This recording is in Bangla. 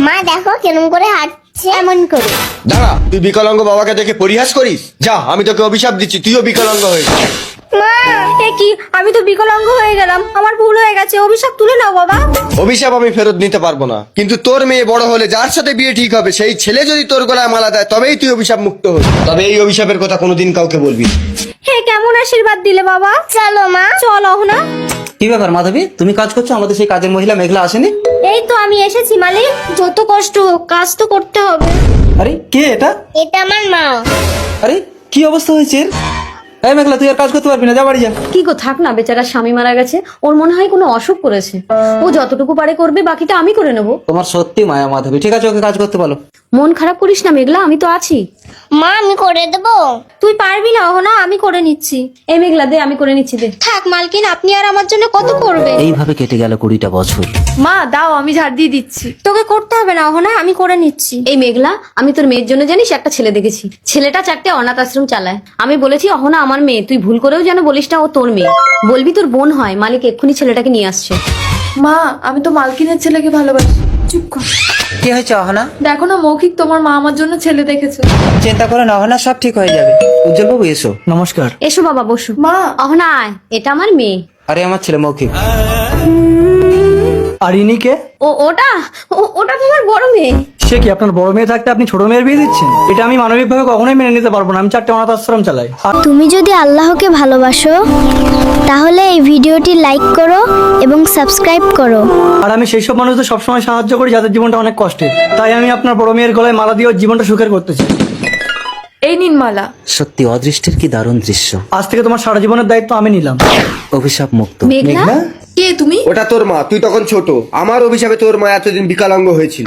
মা দেখো কেমন করে হাঁটছে, এমন করে। দাঁড়া, তুই বিকলাঙ্গ বাবাকে দেখে পরিহাস করিস? যা, আমি তোকে অভিশাপ দিচ্ছি, তুইও বিকলাঙ্গ হয়ে যা। মা এ কি, আমি তো বিকলাঙ্গ হয়ে গেলাম, আমার ভুল হয়ে গেছে, অভিশাপ তুলে নাও বাবা। অভিশাপ আমি ফেরত নিতে পারবো না, কিন্তু তোর মেয়ে বড় হলে যার সাথে বিয়ে ঠিক হবে সেই ছেলে যদি তোর গলায় মালা দেয় তবেই তুই অভিশাপ মুক্ত হবি। তবে এই অভিশাপের কথা কোনোদিন কাউকে বলবি না। হে কেমন আশীর্বাদ দিলে বাবা। চলো মা। চল অহনা। কি ব্যাপার মাধবী, তুমি কাজ করছো, আমাদের সেই কাজের মহিলা মেঘলা আসেনি? এই তো আমি এসেছি মালিক, যত কষ্ট হোক কাজ তো করতে হবে। আরে কে এটা? এটা আমার মা। আরে কি অবস্থা হয়েছে এর? এই মেঘলা, তুই আর কাজ করতে পারবি না, যা বাড়ি যা। কি গো, থাক না, বেচারা স্বামী মারা গেছে, ওর মনে হয় কোনো অসুখ করেছে। ও যতটুকু পারে করবে, বাকিটা আমি করে নেবো। তোমার সত্যি মায়া মাধবী, ঠিক আছে ওকে কাজ করতে বলো। মন খারাপ করিস না মেঘলা, আমি তো আছি। মা আমি করে দেবো। তুই পারবি না অহনা, আমি করে নিচ্ছি। এই মেঘলা দে, আমি করে নিচ্ছি, দে। থাক মালকিন, আপনি আর আমার জন্য কত করবে। এইভাবে কেটে গেল 20টা বছর। মা দাও, আমি ঝাড় দিয়ে দিচ্ছি। তোকে করতে হবে না অহনা, আমি করে নিচ্ছি। এই মেঘলা, আমি তোর মেয়ের জন্য জানিস একটা ছেলে দেখেছি। ছেলেটা 4টে অনাথ আশ্রম চালায়। আমি বলেছি অহনা আমার মেয়ে, তুই ভুল করেও যেন বলিস না ও তোর মেয়ে। বলবি তোর বোন হয়, মালিক এক্ষুনি ছেলেটাকে নিয়ে আসছে। মা আমি তো মালকিনের ছেলেকে ভালোবাসি। চুপ কর। কি হয়েছে অহনা? দেখো না মৌখিক, তোমার মা আমার জন্য ছেলে দেখেছে। চিন্তা করো না অহনা, সব ঠিক হয়ে যাবে। উজ্জ্বল বাবু এসো। নমস্কার। এসো বাবা, বসো। মা অহনা আয়, এটা আমার মেয়ে। আরে আমার ছেলে মৌখিক। আর ইনি কে? ওটা তোমার বড় মেয়ে। সে কি, আপনার বড় মেয়ে থাকতে আপনি ছোট মেয়ের বিয়ে দিচ্ছেন? এটা আমি মানবিকভাবে কখনোই মেনে নিতে পারবো না। আমি 4টে অনাথ আশ্রম চালাই। তুমি যদি আল্লাহকে ভালোবাসো তাহলে এই ভিডিওটি লাইক করো এবং সাবস্ক্রাইব করো। আর আমি সেই সব মানুষদের সবসময় সাহায্য করি যাদের জীবনটা অনেক কষ্টের। তাই আমি আপনার বড় মেয়ের গলায় মালা দিয়ে ওর জীবনটা সুখের করতে চাই। এই নিন মালা। সত্যি অদৃষ্টের কি দারুণ দৃশ্য। আজ থেকে তোমার সারা জীবনের দায়িত্ব আমি নিলাম। অভিশাপ মুক্ত। মেঘলা, কে তুমি? ওটা তোর মা, তুই তখন ছোট। আমার অভিশাপে তোর মা এতদিন বিকলাঙ্গ হয়েছিল।